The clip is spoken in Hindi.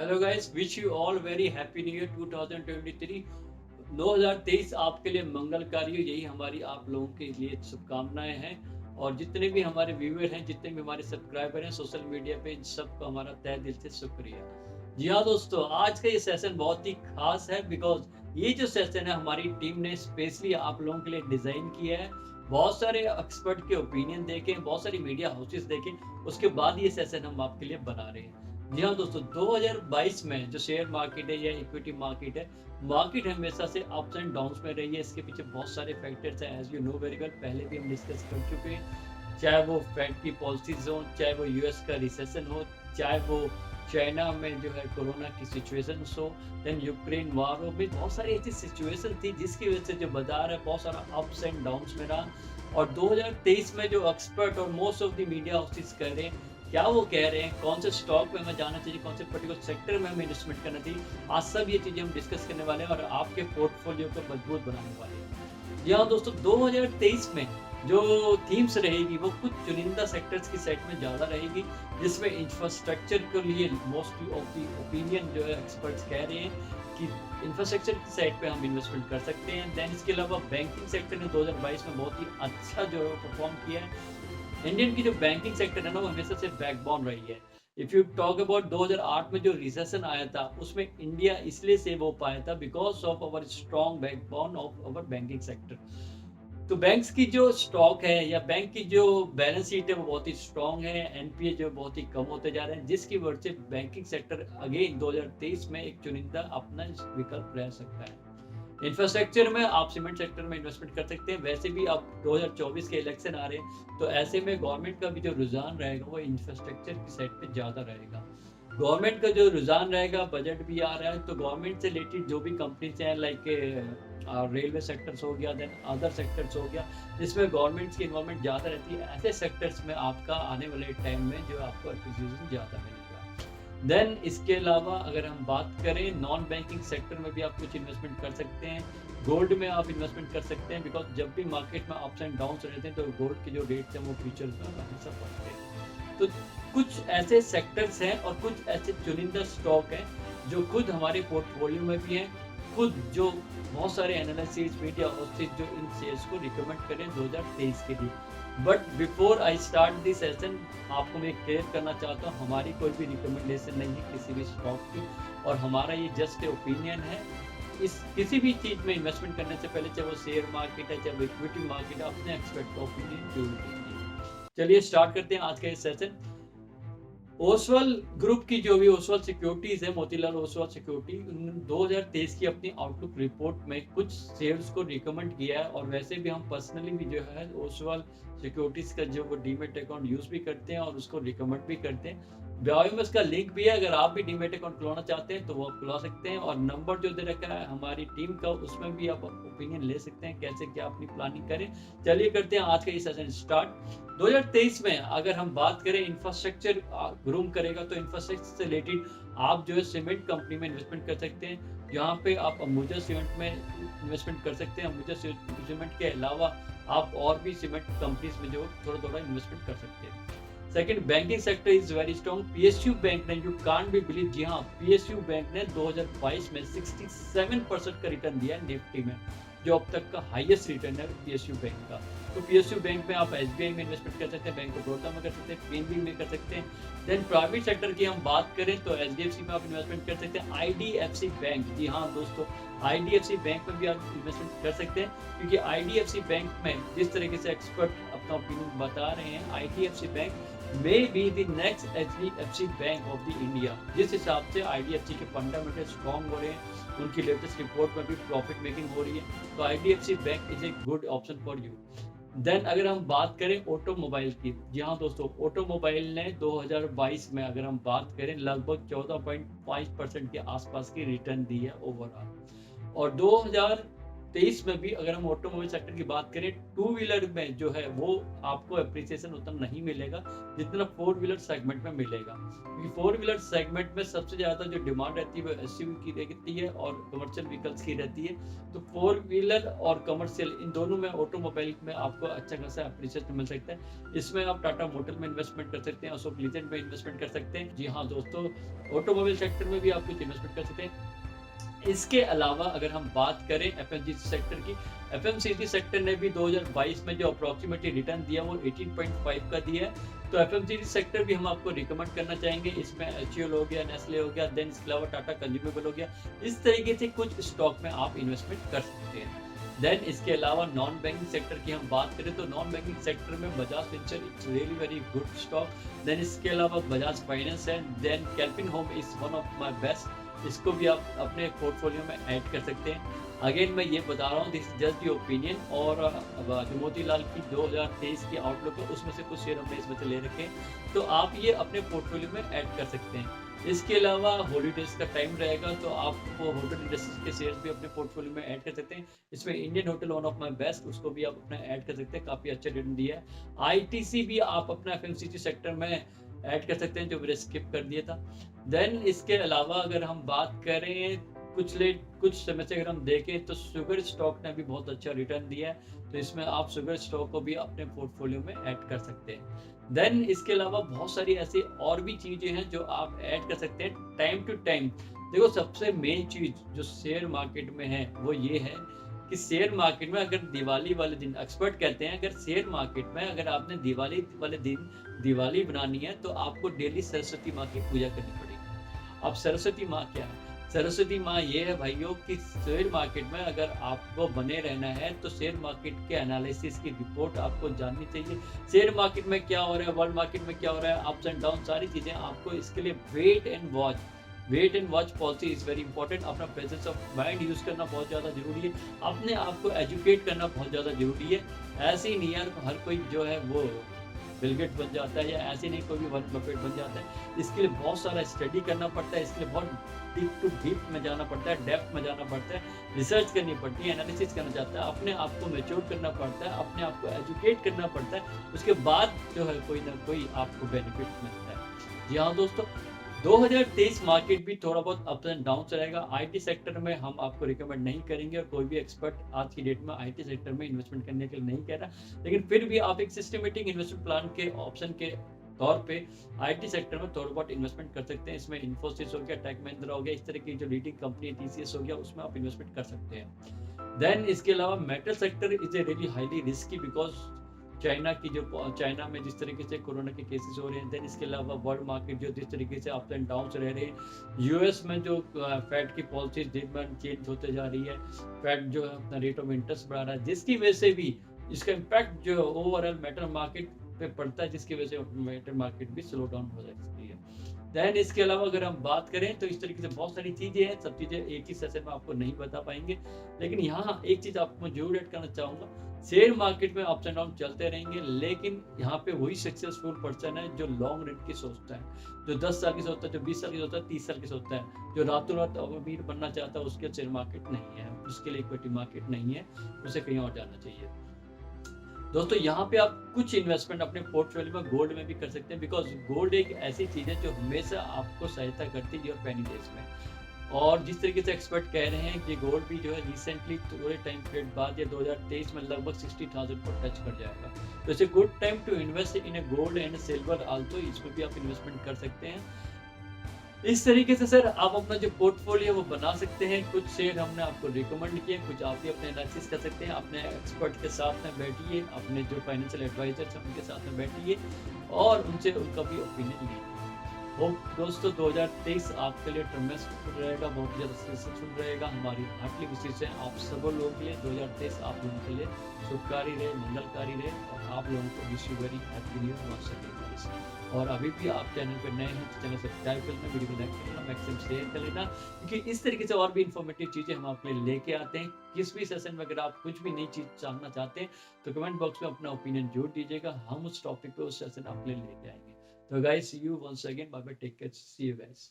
Hello guys, wish you all very happy new year 2023। 2023 आपके लिए मंगलकारी हो, यही हमारी आप लोगों के लिए शुभकामनाएं हैं। और जितने भी हमारे व्यूअर हैं, जितने भी हमारे सब्सक्राइबर हैं सोशल मीडिया पे, इन सबको हमारा तहे दिल से शुक्रिया। जी हाँ दोस्तों, आज का ये सेशन बहुत ही खास है बिकॉज ये जो सेशन है हमारी टीम ने स्पेशली आप लोगों के लिए डिजाइन किया है। बहुत सारे एक्सपर्ट के ओपिनियन देखे, बहुत सारी मीडिया हाउसेस देखे, उसके बाद ये सेशन हम आपके लिए बना रहे हैं। जी हाँ दोस्तों, 2022 में जो शेयर मार्केट है या इक्विटी मार्केट हमेशा से अप्स एंड डाउन्स में रही है। इसके पीछे बहुत सारे फैक्टर्स हैं, as you know very well, पहले भी हम डिस्कस कर चुके हैं। चाहे वो फेड की पॉलिसीज हो, चाहे वो यूएस का रिसेशन हो, चाहे वो चाइना में जो है कोरोना की सिचुएशन हो, देन यूक्रेन वार हो, भी बहुत सारी ऐसी सिचुएशन थी जिसकी वजह से जो बाजार है बहुत सारा अप्स एंड डाउन्स में रहा। और 2023 में जो एक्सपर्ट और most of the media houses कह रहे हैं, क्या वो कह रहे हैं, कौन से स्टॉक में हमें जाना चाहिए, कौन से पर्टिकुलर सेक्टर में हमें इन्वेस्टमेंट करना चाहिए, आज सब ये चीजें हम डिस्कस करने वाले हैं और आपके पोर्टफोलियो को मजबूत बनाने वाले हैं। जी हाँ दोस्तों, 2023 में जो थीम्स रहेगी वो कुछ चुनिंदा सेक्टर्स की साइड में ज़्यादा रहेगी, जिसमें इंफ्रास्ट्रक्चर के लिए मोस्टली ऑफ दी ओपिनियन जो है एक्सपर्ट्स कह रहे हैं कि इंफ्रास्ट्रक्चर की साइड पे हम इन्वेस्टमेंट कर सकते हैं। देन इसके अलावा बैंकिंग सेक्टर ने 2022 में बहुत ही अच्छा जो है परफॉर्म किया है। इंडियन की जो बैंकिंग सेक्टर है ना, वो हमेशा से बैकबोन रही है। इफ यू टॉक अबाउट 2008 में जो रिसेशन आया था, उसमें इंडिया इसलिए सेव हो पाया था because of our strong backbone of our banking sector. तो बैंक्स की जो स्टॉक है या बैंक की जो बैलेंस शीट है वो बहुत ही स्ट्रॉन्ग है, एनपीए जो बहुत ही कम होते जा रहे हैं, जिसकी वजह से बैंकिंग सेक्टर अगेन 2023 में एक चुनिंदा अपना विकल्प रह सकता है। इंफ्रास्ट्रक्चर में आप सीमेंट सेक्टर में इन्वेस्टमेंट कर सकते हैं। वैसे भी अब 2024 के इलेक्शन आ रहे हैं, तो ऐसे में गवर्नमेंट का भी जो रुझान रहेगा वो इंफ्रास्ट्रक्चर की साइड पे ज़्यादा रहेगा। गवर्नमेंट का जो रुझान रहेगा, बजट भी आ रहा है, तो गवर्नमेंट से रिलेटेड जो भी कंपनीज हैं लाइक रेलवे सेक्टर्स हो गया, देन अदर सेक्टर्स हो गया, जिसमें गवर्नमेंट की इन्वॉल्वमेंट ज़्यादा रहती है, ऐसे सेक्टर्स में आपका आने वाले टाइम में जो आपको एक्विजिशन ज़्यादा मिलेगा। देन इसके अलावा अगर हम बात करें नॉन बैंकिंग सेक्टर में भी आप कुछ इन्वेस्टमेंट कर सकते हैं। गोल्ड में आप इन्वेस्टमेंट कर सकते हैं बिकॉज जब भी मार्केट में अप्स एंड डाउन्स रहते हैं तो गोल्ड के जो रेट्स हैं वो फ्यूचर्स में हमेशा बढ़ते हैं। तो कुछ ऐसे सेक्टर्स हैं और कुछ ऐसे चुनिंदा स्टॉक हैं जो खुद हमारे पोर्टफोलियो में भी हैं, खुद जो बहुत सारे एनालिसिस मीडिया हाउसेस जो इन शेयर्स को रिकमेंड करें 2023 के लिए। But before I start this session, आपको मैं क्लियर करना चाहता हूँ, हमारी कोई भी रिकमेंडेशन नहीं है किसी भी स्टॉक की, और हमारा ये जस्ट ओपिनियन है। इस किसी भी चीज़ में इन्वेस्टमेंट करने से पहले, चाहे वो शेयर मार्केट है, चाहे वो इक्विटी मार्केट है, अपने एक्सपर्ट का ओपिनियन जरूर लीजिए। चलिए स्टार्ट करते हैं आज का ये सेशन। ओसवाल ग्रुप की जो भी ओसवाल सिक्योरिटीज है, मोतीलाल ओसवाल सिक्योरिटी, 2023 की अपनी आउटलुक रिपोर्ट में कुछ शेयर्स को रिकमेंड किया है। और वैसे भी हम पर्सनली भी जो है ओसवाल सिक्योरिटीज का जो वो डीमेट अकाउंट यूज भी करते हैं और उसको रिकमेंड भी करते हैं। बायो में इसका लिंक भी है, अगर आप भी डीमेट अकाउंट खुलवाना चाहते हैं तो वो आप खुला सकते हैं। और नंबर जो दे रखा है हमारी टीम का, उसमें भी आप ओपिनियन ले सकते हैं कैसे क्या अपनी प्लानिंग करें। चलिए करते हैं आज का ये सेशन स्टार्ट। 2023 में अगर हम बात करें इंफ्रास्ट्रक्चर ग्रूम करेगा, तो इंफ्रास्ट्रक्चर से रिलेटेड आप जो है सीमेंट कंपनी में इन्वेस्टमेंट कर सकते हैं। यहाँ पे आप अंबुजा सीमेंट में इन्वेस्टमेंट कर सकते हैं। अंबुजा सीमेंट के अलावा आप और भी सीमेंट कंपनीज में जो थोड़ा थोड़ा इन्वेस्टमेंट कर सकते हैं। Second, banking sector is very strong. PSU bank ने, यू कांट बी बिलीव, जी हाँ, पीएसयू बैंक ने 2022 में 67% का रिटर्न दिया है निफ्टी में, जो अब तक का हाईएस्ट रिटर्न है पीएसयू बैंक का। तो पीएसयू बैंक में आप एसबीआई में इन्वेस्टमेंट कर सकते हैं, बैंक ऑफ बड़ौदा में कर सकते हैं, पीएनबी में कर सकते हैं। देन प्राइवेट सेक्टर की हम बात करें तो एचडीएफसी में आप इन्वेस्टमेंट कर सकते हैं। आईडीएफसी बैंक, जी हाँ दोस्तों, आईडीएफसी बैंक में भी आप इन्वेस्टमेंट कर सकते हैं, क्योंकि आईडीएफसी बैंक में जिस तरीके से एक्सपर्ट अपना ओपिनियन बता रहे हैं, IDFC bank may be the next HDFC bank of the India. जिस हिसाब से आईडीएफसी के फंडामेंटल स्ट्रॉन्ग हो रहे हैं, उनकी लेटेस्ट रिपोर्ट में भी प्रॉफिट मेकिंग हो रही है, तो IDFC bank is a good option for you. Then अगर हम बात करें ऑटोमोबाइल की, जी हाँ दोस्तों, ऑटोमोबाइल ने 2022 में अगर हम बात करें लगभग 14.5% के आसपास की रिटर्न दी है ओवरऑल। और 2023 2023 में भी अगर हम ऑटोमोबाइल सेक्टर की बात करें, टू व्हीलर में जो है वो आपको अप्रिसिएशन उतना नहीं मिलेगा जितना फोर व्हीलर सेगमेंट में मिलेगा, क्योंकि फोर व्हीलर सेगमेंट में सबसे ज़्यादा जो डिमांड रहती है वो एसयूवी की रहती है और कमर्शियल व्हीकल्स की रहती है। तो फोर व्हीलर और कमर्शियल इन दोनों में ऑटोमोबाइल में आपको अच्छा खासा अप्रिसिएशन मिल सकता है। इसमें आप टाटा मोटर में इन्वेस्टमेंट कर सकते हैं, अशोक लीलैंड में इन्वेस्टमेंट कर सकते हैं। जी हाँ दोस्तों, ऑटोमोबाइल सेक्टर में भी आप कुछ इन्वेस्टमेंट कर सकते हैं। इसके अलावा अगर हम बात करें एफएमसीजी सेक्टर की, एफएमसीजी सेक्टर ने भी 2022 में जो अप्रोक्सीमेटली रिटर्न दिया वो 18.5 का दिया है। तो एफएमसीजी सेक्टर भी हम आपको रिकमेंड करना चाहेंगे। इसमें एचयूएल हो गया, नेस्ले हो गया, देन इसके अलावा टाटा कंज्यूमेबल हो गया। इस तरीके से कुछ स्टॉक में आप इन्वेस्टमेंट कर सकते हैं। देन इसके अलावा नॉन बैंकिंग सेक्टर की हम बात करें तो नॉन बैंकिंग सेक्टर में Bajaj Finserv it's really very good stock. Then इसके अलावा बजाज फाइनेंस है। Then Calvin home is one of my best, इसको भी आप अपने पोर्टफोलियो में ऐड कर सकते हैं। अगेन मैं ये बता रहा हूँ, दिस जस्ट दी ओपिनियन, और जो मोतीलाल की 2023 की आउटलुक है उसमें से कुछ शेयर हमने इसमें से ले रखे हैं, तो आप ये अपने पोर्टफोलियो में ऐड कर सकते हैं। इसके अलावा हॉलीडेज का टाइम रहेगा तो आप वो होटल इंडस्ट्रीज के शेयर भी अपने पोर्टफोलियो में ऐड कर सकते हैं। इसमें Indian hotel one of my best, उसको भी आप अपना ऐड कर सकते हैं, काफ़ी अच्छा रिटर्न दिया है। आईटीसी भी आप अपना एफएमसीजी सेक्टर में ऐड कर सकते हैं, जो मैंने स्किप कर दिया था। देन इसके अलावा अगर हम बात करें कुछ समय से अगर हम देखें तो शुगर स्टॉक ने भी बहुत अच्छा रिटर्न दिया है, तो इसमें आप शुगर स्टॉक को भी अपने पोर्टफोलियो में ऐड कर सकते हैं। देन इसके अलावा बहुत सारी ऐसी और भी चीज़ें हैं जो आप ऐड कर सकते हैं टाइम टू टाइम। देखो, सबसे मेन चीज़ जो शेयर मार्केट में है वो ये है कि शेयर मार्केट में अगर दिवाली वाले दिन, एक्सपर्ट कहते हैं अगर शेयर मार्केट में अगर आपने दिवाली वाले दिन दिवाली बनानी है तो आपको डेली सरस्वती माँ की पूजा करनी पड़ेगी। अब सरस्वती माँ क्या है? सरस्वती माँ ये है भाइयों कि शेयर मार्केट में अगर आपको बने रहना है तो शेयर मार्केट के एनालिसिस की रिपोर्ट आपको जाननी चाहिए। शेयर मार्केट में क्या हो रहा है, वर्ल्ड मार्केट में क्या हो रहा है, अप्स एंड डाउन, सारी चीज़ें आपको इसके लिए wait and watch policy is very important. अपना प्रेजेंस ऑफ माइंड यूज़ करना बहुत ज़्यादा ज़रूरी है, अपने आप को एजुकेट करना बहुत ज़्यादा ज़रूरी है। ऐसे ही नहीं यार हर कोई जो है वो बिल गेट बन जाता है, या ऐसे नहीं कोई भी वॉरेन बफेट बन जाता है। इसके लिए बहुत सारा स्टडी करना पड़ता है, इसके लिए बहुत डीप टू डीप में जाना पड़ता है, डेप्थ में जाना पड़ता है, रिसर्च करनी पड़ती है, एनालिसिस करना चाहता है, अपने आप को मैच्योर करना पड़ता है, अपने आप को एजुकेट करना पड़ता है, उसके बाद जो है कोई ना कोई आपको बेनिफिट मिलता है। जी हाँ दोस्तों, 2023 मार्केट भी थोड़ा बहुत अप एंड डाउन रहेगा। आईटी सेक्टर में हम आपको रिकमेंड नहीं करेंगे, और कोई भी एक्सपर्ट आज की डेट में आईटी सेक्टर में इन्वेस्टमेंट करने के लिए नहीं कह रहा, लेकिन फिर भी आप एक सिस्टमेटिक इन्वेस्टमेंट प्लान के ऑप्शन के तौर पे आईटी सेक्टर में थोड़ा बहुत इन्वेस्टमेंट कर सकते हैं। इसमें इन्फोसिस हो गया, टेक महिंद्रा हो गया, इस तरह की जो लीडिंग कंपनी है, टीसीएस हो गया, उसमें आप इन्वेस्टमेंट कर सकते हैं। देन इसके अलावा metal sector is a really highly risky, because China में जिस तरीके से कोरोना के केसेस हो रहे हैं, देन इसके अलावा वर्ल्ड मार्केट जो जिस तरीके से अप एंड डाउन रह रहे हैं, यूएस में जो फेड की पॉलिसीज दिन ब दिन चेंज होते जा रही है, फेड जो है अपना रेट ऑफ इंटरेस्ट बढ़ा रहा है, जिसकी वजह से भी इसका इम्पैक्ट जो ओवरऑल मेटल मार्केट पे पड़ता है, जिसकी वजह से मेटल मार्केट भी स्लो डाउन हो सकती है। देन इसके अलावा अगर हम बात करें तो इस तरीके से बहुत सारी चीज़ें हैं, सब चीज़ें एक ही सेशन में आपको नहीं बता पाएंगे, लेकिन यहाँ एक चीज़ आपको जरूर ऐड करना चाहूँगा, शेयर मार्केट में अप्स एंड डाउन चलते रहेंगे, लेकिन यहाँ पे वही सक्सेसफुल पर्सन है जो लॉन्ग रन की सोचता है, जो 10 साल की सोचता है, जो 20 साल की सोचता है, 30 साल की सोचता है, जो रातों रात अमीर बनना चाहता है, उसके शेयर मार्केट नहीं है, उसके लिए इक्विटी मार्केट नहीं है, उसे कहीं और जाना चाहिए। दोस्तों, यहाँ पे आप कुछ इन्वेस्टमेंट अपने पोर्टफोलियो में गोल्ड में भी कर सकते हैं, बिकॉज गोल्ड एक ऐसी चीज़ है जो हमेशा आपको सहायता करती है और पैनी डेज में। और जिस तरीके से एक्सपर्ट कह रहे हैं कि गोल्ड भी जो है रिसेंटली थोड़े टाइम पीरियड बाद या 2023 में लगभग 60,000 को टच कर जाएगा, तो it's a good time to invest in a gold and silver also, इसमें भी आप इन्वेस्टमेंट कर सकते हैं। इस तरीके से सर आप अपना जो पोर्टफोलियो वो बना सकते हैं। कुछ शेयर हमने आपको रिकमेंड किए, कुछ आप भी अपने एनालिसिस कर सकते हैं, अपने एक्सपर्ट के साथ में बैठिए, अपने जो फाइनेंशियल एडवाइजर्स हैं उनके साथ में बैठिए और उनसे उनका भी ओपिनियन लीजिए। होप दोस्तों 2023 आपके लिए ट्रमेस्टिक रहेगा, बहुत ज़्यादा सक्सेसफुल रहेगा। हमारी हार्टली विशेष है आप सब लोगों के लिए 2023 आप लोगों के लिए शुभकारी रहे, मंगलकारी रहे, और आप लोगों को wish you very happy new year once again. और अभी भी आप चैनल पर नए हैं तो चैनल सब्सक्राइब कर लेना, वीडियो को लाइक कर लेना, मैक्सिमम शेयर कर लेना, क्योंकि इस तरीके से और भी इन्फॉर्मेटिव चीज़ें हम आपके लिए लेके आते हैं। किस भी सेशन में अगर आप कुछ भी नई चीज़ जानना चाहते हैं तो कमेंट बॉक्स में अपना ओपिनियन जरूर दीजिएगा, हम उस टॉपिक पे उस सेशन आपके लिए लेके आएंगे। तो guys, see you once again, bye bye, take care, see you guys.